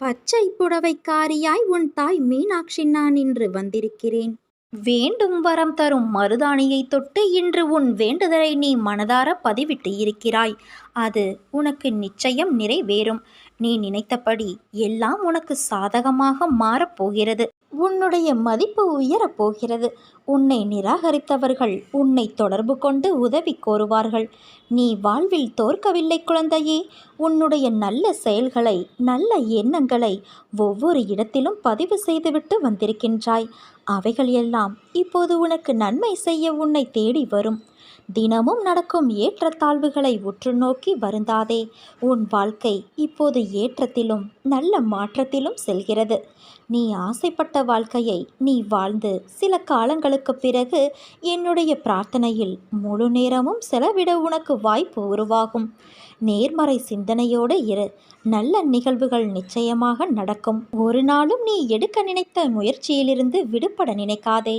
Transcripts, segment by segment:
பச்சை புடவைக்காரியாய் உன் தாய் மீனாட்சி நான் இன்று வந்திருக்கிறேன். வேண்டும் வரம் தரும் மருதாணியை தொட்டு இன்று உன் வேண்டுதலை நீ மனதார பதிவிட்டு இருக்கிறாய். அது உனக்கு நிச்சயம் நிறைவேறும். நீ நினைத்தபடி எல்லாம் உனக்கு சாதகமாக மாறப்போகிறது. உன்னுடைய மதிப்பு உயரப் போகிறது. உன்னை நிராகரித்தவர்கள் உன்னை தொடர்பு கொண்டு உதவி கோருவார்கள். நீ வாழ்வில் தோற்கவில்லை குழந்தையே. உன்னுடைய நல்ல செயல்களை, நல்ல எண்ணங்களை ஒவ்வொரு இடத்திலும் பதிவு செய்துவிட்டு வந்திருக்கின்றாய். அவைகள் எல்லாம் இப்போது உனக்கு நன்மை செய்ய உன்னை தேடி வரும். தினமும் நடக்கும் ஏற்றத்தாழ்வுகளை உற்று நோக்கி வருந்தாதே. உன் வாழ்க்கை இப்போது ஏற்றத்திலும் நல்ல மாற்றத்திலும் செல்கிறது. நீ ஆசைப்பட்ட வாழ்க்கையை நீ வாழ்ந்து சில காலங்களுக்கு பிறகு என்னுடைய பிரார்த்தனையில் முழு நேரமும் செலவிட உனக்கு வாய்ப்பு உருவாகும். நேர்மறை சிந்தனையோடு இரு. நல்ல நிகழ்வுகள் நிச்சயமாக நடக்கும். ஒரு நாளும் நீ எடுக்க நினைத்த முயற்சியிலிருந்து விடுபட நினைக்காதே.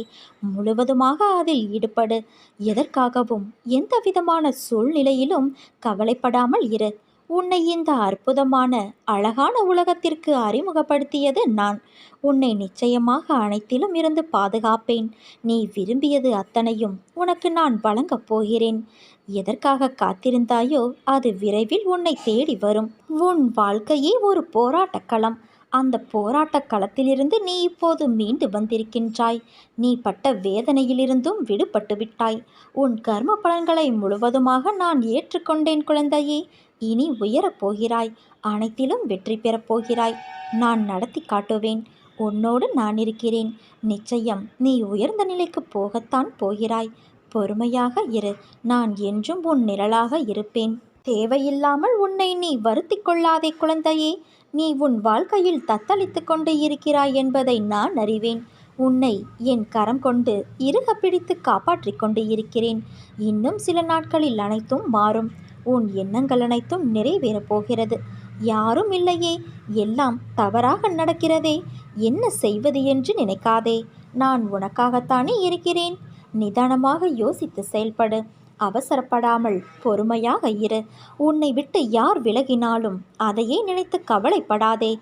முழுவதுமாக அதில் ஈடுபடு. எதற்காகவும் எந்த விதமான சூழ்நிலையிலும் கவலைப்படாமல் இரு. உன்னை இந்த அற்புதமான அழகான உலகத்திற்கு அறிமுகப்படுத்தியது நான். உன்னை நிச்சயமாக அனைத்திலும் இருந்து பாதுகாப்பேன். நீ விரும்பியது அத்தனையும் உனக்கு நான் வழங்கப் போகிறேன். எதற்காக காத்திருந்தாயோ அது விரைவில் உன்னை தேடி வரும். உன் வாழ்க்கையே ஒரு போராட்டக் களம். அந்த போராட்டக் களத்திலிருந்து நீ இப்போது மீண்டு வந்திருக்கின்றாய். நீ பட்ட வேதனையிலிருந்தும் விடுபட்டு விட்டாய். உன் கர்ம பலன்களை முழுவதுமாக நான் ஏற்றுக்கொண்டேன் குழந்தையே. இனி உயரப் போகிறாய். அனைத்திலும் வெற்றி பெறப் போகிறாய். நான் நடத்தி காட்டுவேன். உன்னோடு நான் இருக்கிறேன். நிச்சயம் நீ உயர்ந்த நிலைக்கு போகத்தான் போகிறாய். பொறுமையாக இரு. நான் என்றும் உன் நிழலாக இருப்பேன். தேவையில்லாமல் உன்னை நீ வருத்தி கொள்ளாதே குழந்தையே. நீ உன் வாழ்க்கையில் தத்தளித்து கொண்டு இருக்கிறாய் என்பதை நான் அறிவேன். உன்னை என் கரம் கொண்டு இறுக பிடித்து காப்பாற்றிக் கொண்டு இருக்கிறேன். இன்னும் சில நாட்களில் அனைத்தும் மாறும். உன் எண்ணங்கள் அனைத்தும் நிறைவேறப் போகிறது. யாரும் இல்லையே, எல்லாம் தவறாக நடக்கிறதே, என்ன செய்வது என்று நினைக்காதே. நான் உனக்காகத்தானே இருக்கிறேன். நிதானமாக யோசித்து செயல்படு. அவசரப்படாமல் பொறுமையாக இரு. உன்னை விட்டு யார் விலகினாலும் அதையே நினைத்து கவலைப்படாதே.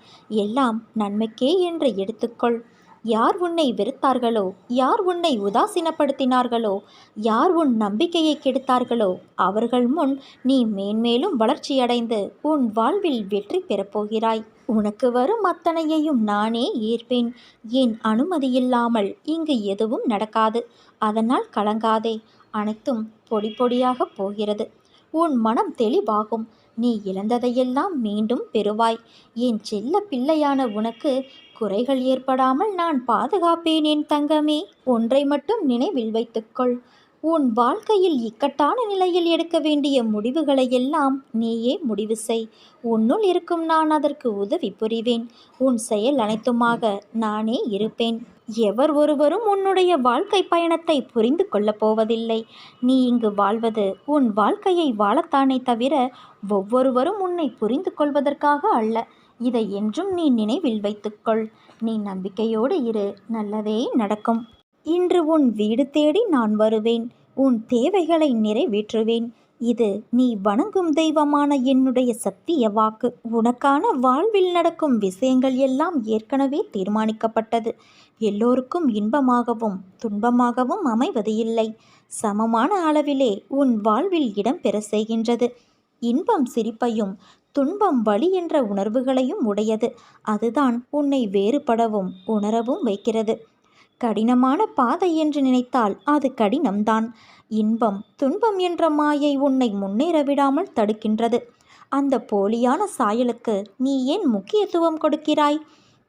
எல்லாம் நன்மைக்கே என்று எடுத்துக்கொள். யார் உன்னை வெறுத்தார்களோ, யார் உன்னை உதாசீனப்படுத்தினார்களோ, யார் உன் நம்பிக்கையை கெடுத்தார்களோ அவர்கள் முன் நீ மேன்மேலும் வளர்ச்சியடைந்து உன் வாழ்வில் வெற்றி பெறப்போகிறாய். உனக்கு வரும் அத்தனையையும் நானே ஏற்பேன். என் அனுமதியில்லாமல் இங்கு எதுவும் நடக்காது. அதனால் கலங்காதே. அனைத்தும் பொடி பொடியாக போகிறது. உன் மனம் தெளிவாகும். நீ இழந்ததையெல்லாம் மீண்டும் பெறுவாய். என் செல்ல பிள்ளையான உனக்கு குறைகள் ஏற்படாமல் நான் பாதுகாப்பேன் என் தங்கமே. ஒன்றை மட்டும் நினைவில் வைத்துக்கொள். உன் வாழ்க்கையில் இக்கட்டான நிலையில் எடுக்க வேண்டிய முடிவுகளை எல்லாம் நீயே முடிவு செய். உன்னுள் இருக்கும் நான் அதற்கு உதவி புரிவேன். உன் செயல் அனைத்துமாக நானே இருப்பேன். எவர் ஒருவரும் உன்னுடைய வாழ்க்கை பயணத்தை புரிந்து கொள்ளப் போவதில்லை. நீ இங்கு வாழ்வது உன் வாழ்க்கையை வாழத்தானே தவிர ஒவ்வொருவரும் உன்னை புரிந்து கொள்வதற்காக அல்ல. இதை என்றும் நீ நினைவில் வைத்துக்கொள். நீ நம்பிக்கையோடு இரு. நல்லதே நடக்கும். இன்று உன் வீடு தேடி நான் வருவேன். உன் தேவைகளை நிறைவேற்றுவேன். இது நீ வணங்கும் தெய்வமான என்னுடைய சத்திய வாக்கு. உனக்கான வாழ்வில் நடக்கும் விஷயங்கள் எல்லாம் ஏற்கனவே தீர்மானிக்கப்பட்டது. எல்லோருக்கும் இன்பமாகவும் துன்பமாகவும் அமைவது இல்லை. சமமான அளவிலே உன் வாழ்வில் இடம் பெற செய்கின்றது. இன்பம் சிரிப்பையும் துன்பம் வலி என்ற உணர்வுகளையும் உடையது. அதுதான் உன்னை வேறுபடவும் உணரவும் வைக்கிறது. கடினமான பாதை என்று நினைத்தால் அது கடினம்தான். இன்பம் துன்பம் என்ற மாயை உன்னை முன்னேற விடாமல் தடுக்கின்றது. அந்த போலியான சாயலுக்கு நீ ஏன் முக்கியத்துவம் கொடுக்கிறாய்?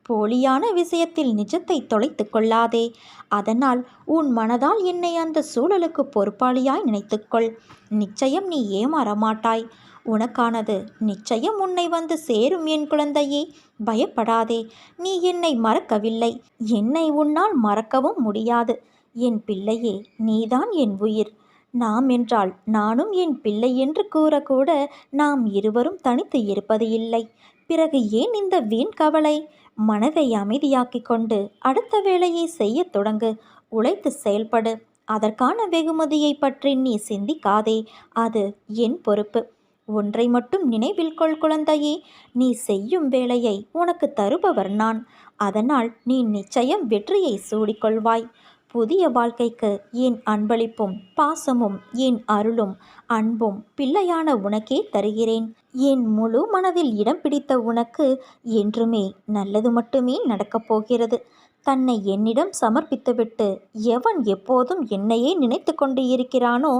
போலியான விஷயத்தில் நிஜத்தை தொலைத்து கொள்ளாதே. அதனால் உன் மனதால் என்னை அந்த சூழலுக்கு பொறுப்பாளியாய் நினைத்துக்கொள். நிச்சயம் நீ ஏமாற மாட்டாய். உனக்கானது நிச்சயம் உன்னை வந்து சேரும் என் குழந்தையே. பயப்படாதே. நீ என்னை மறக்கவில்லை. என்னை உன்னால் மறக்கவும் முடியாது. என் பிள்ளையே, நீதான் என் உயிர். நாம் என்றால் நானும் என் பிள்ளை என்று கூறக்கூட நாம் இருவரும் தனித்து இருப்பது இல்லை. பிறகு ஏன் இந்த வீண் கவலை? மனதை அமைதியாக்கி கொண்டு அடுத்த வேலையை செய்ய தொடங்கு. உழைத்து செயல்படு. அதற்கான வெகுமதியை பற்றி நீ சிந்திக்காதே. அது என் பொறுப்பு. ஒன்றை மட்டும் நினைவில் கொள் குழந்தையே, நீ செய்யும் வேலையை உனக்கு தருபவர் நான். அதனால் நீ நிச்சயம் வெற்றியை சூடிக்கொள்வாய். புதிய வாழ்க்கைக்கு என் அன்பளிப்பும் பாசமும் என் அருளும் அன்பும் பிள்ளையான உனக்கே தருகிறேன். என் முழு மனதில் இடம் பிடித்த உனக்கு என்றுமே நல்லது மட்டுமே நடக்கப் போகிறது. தன்னை என்னிடம் சமர்ப்பித்துவிட்டு எவன் எப்போதும் என்னையே நினைத்து கொண்டு இருக்கிறானோ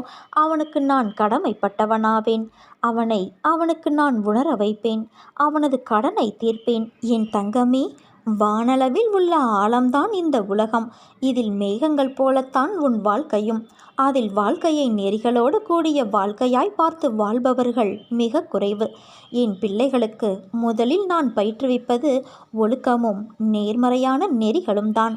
அவனுக்கு நான் கடமைப்பட்டவனாவேன். அவனுக்கு நான் உணர வைப்பேன். அவனது கடனை தீர்ப்பேன். என் தங்கமே, வானளவில் உள்ள ஆழம்தான் இந்த உலகம். இதில் மேகங்கள் போலத்தான் உன் வாழ்க்கையும். அதில் வாழ்க்கையை நெறிகளோடு கூடிய வாழ்க்கையாய் பார்த்து வாழ்பவர்கள் மிக குறைவு. என் பிள்ளைகளுக்கு முதலில் நான் பயிற்றுவிப்பது ஒழுக்கமும் நேர்மறையான நெறிகளும் தான்.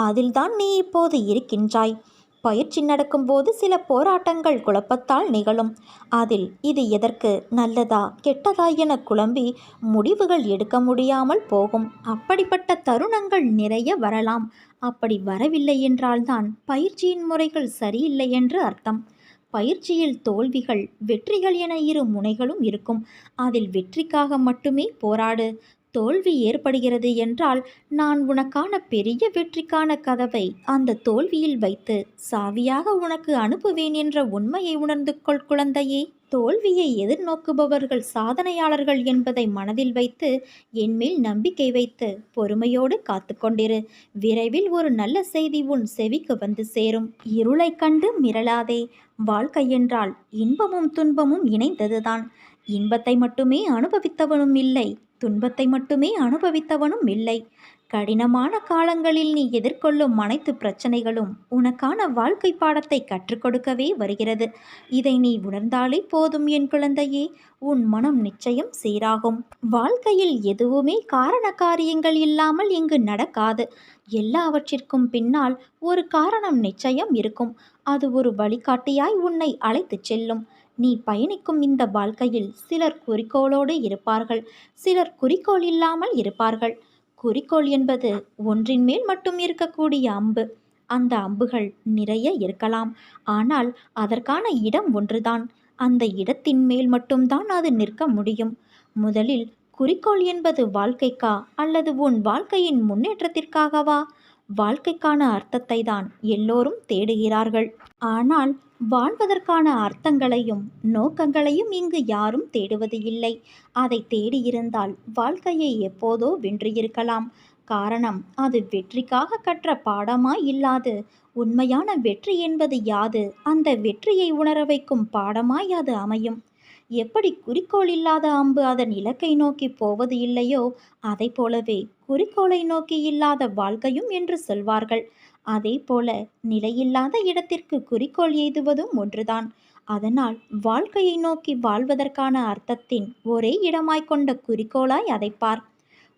அதில்தான் நீ இப்போது இருக்கின்றாய். பயிற்சி நடக்கும்போது சில போராட்டங்கள் குழப்பத்தால் நிகழும். அதில் இது எதற்கு, நல்லதா கெட்டதா என குழம்பி முடிவுகள் எடுக்க முடியாமல் போகும். அப்படிப்பட்ட தருணங்கள் நிறைய வரலாம். அப்படி வரவில்லை என்றால்தான் பயிற்சியின் முறைகள் சரியில்லை என்று அர்த்தம். பயிற்சியில் தோல்விகள் வெற்றிகள் என இரு முனைகளும் இருக்கும். அதில் வெற்றிக்காக மட்டுமே போராடு. தோல்வி ஏற்படுகிறது என்றால் நான் உனக்கான பெரிய வெற்றிக்கான கதவை அந்த தோல்வியில் வைத்து சாவியாக உனக்கு அனுப்புவேன் என்ற உண்மையை உணர்ந்து கொள் குழந்தையே. தோல்வியை எதிர்நோக்குபவர்கள் சாதனையாளர்கள் என்பதை மனதில் வைத்து என்மேல் நம்பிக்கை வைத்து பொறுமையோடு காத்து கொண்டிரு. விரைவில் ஒரு நல்ல செய்தி உன் செவிக்கு வந்து சேரும். இருளை கண்டு மிரளாதே. வாழ்க்கை என்றால் இன்பமும் துன்பமும் இணைந்ததுதான். இன்பத்தை மட்டுமே அனுபவித்தவனும் இல்லை, துன்பத்தை மட்டுமே அனுபவித்தவனும் இல்லை. கடினமான காலங்களில் நீ எதிர்கொள்ளும் அனைத்து பிரச்சனைகளும் உனக்கான வாழ்க்கை பாடத்தை கற்றுக் கொடுக்கவே வருகிறது. இதை நீ உணர்ந்தாலே போதும் என் குழந்தையே, உன் மனம் நிச்சயம் சீராகும். வாழ்க்கையில் எதுவுமே காரண காரியங்கள் இல்லாமல் இங்கு நடக்காது. எல்லாவற்றிற்கும் பின்னால் ஒரு காரணம் நிச்சயம் இருக்கும். அது ஒரு வழிகாட்டியாய் உன்னை அழைத்துச் செல்லும். நீ பயணிக்கும் இந்த வாழ்க்கையில் சிலர் குறிக்கோளோடு இருப்பார்கள், சிலர் குறிக்கோள் இல்லாமல் இருப்பார்கள். குறிக்கோள் என்பது ஒன்றின் மேல் மட்டும் இருக்கக்கூடிய அம்பு. அந்த அம்புகள் நிறைய இருக்கலாம். ஆனால் அதற்கான இடம் ஒன்றுதான். அந்த இடத்தின் மேல் மட்டும்தான் அது நிற்க முடியும். முதலில் குறிக்கோள் என்பது வாழ்க்கைக்கா அல்லது உன் வாழ்க்கையின் முன்னேற்றத்திற்காகவா? வாழ்க்கைக்கான அர்த்தத்தை தான் எல்லோரும் தேடுகிறார்கள். ஆனால் வாழ்வதற்கான அர்த்தங்களையும் நோக்கங்களையும் இங்கு யாரும் தேடுவது இல்லை. அதை தேடியிருந்தால் வாழ்க்கையை எப்போதோ வென்றிருக்கலாம். காரணம், அது வெற்றிக்காக கற்ற பாடமாய் இல்லாது உண்மையான வெற்றி என்பது யாது, அந்த வெற்றியை உணர வைக்கும் பாடமாய் அது அமையும். எப்படி குறிக்கோள் இல்லாத அம்பு அதன் இலக்கை நோக்கி போவது இல்லையோ, அதை போலவே குறிக்கோளை நோக்கி இல்லாத வாழ்க்கையும் என்று சொல்வார்கள். அதே போல நிலையில்லாத இடத்திற்கு குறிக்கோள் எய்துவதும் ஒன்றுதான். அதனால் வாழ்க்கையை நோக்கி வாழ்வதற்கான அர்த்தத்தின் ஒரே இடமாய் கொண்ட குறிக்கோளாய் அதை பார்.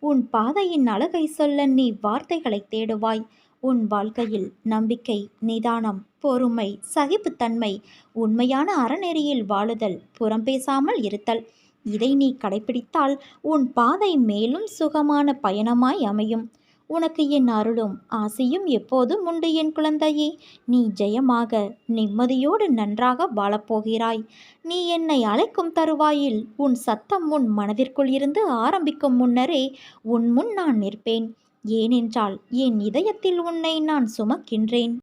உன் பாதையின் அழகை சொல்ல நீ வார்த்தைகளை தேடுவாய். உன் வாழ்க்கையில் நம்பிக்கை, நிதானம், பொறுமை, சகிப்புத்தன்மை, உண்மையான அறநெறியில் வாழுதல், புறம் பேசாமல் இருத்தல், இதை நீ கடைபிடித்தால் உன் பாதை மேலும் சுகமான பயணமாய் அமையும். உனக்கு என் அருளும் ஆசையும் எப்போதும் உண்டு என் குழந்தையே. நீ ஜெயமாக நிம்மதியோடு நன்றாக வாழப்போகிறாய். நீ என்னை அழைக்கும் தருவாயில் உன் சத்தம் உன் மனதிற்குள் இருந்து ஆரம்பிக்கும் முன்னரே உன் முன் நான் நிற்பேன். ஏனென்றால் என் இதயத்தில் உன்னை நான் சுமக்கின்றேன்.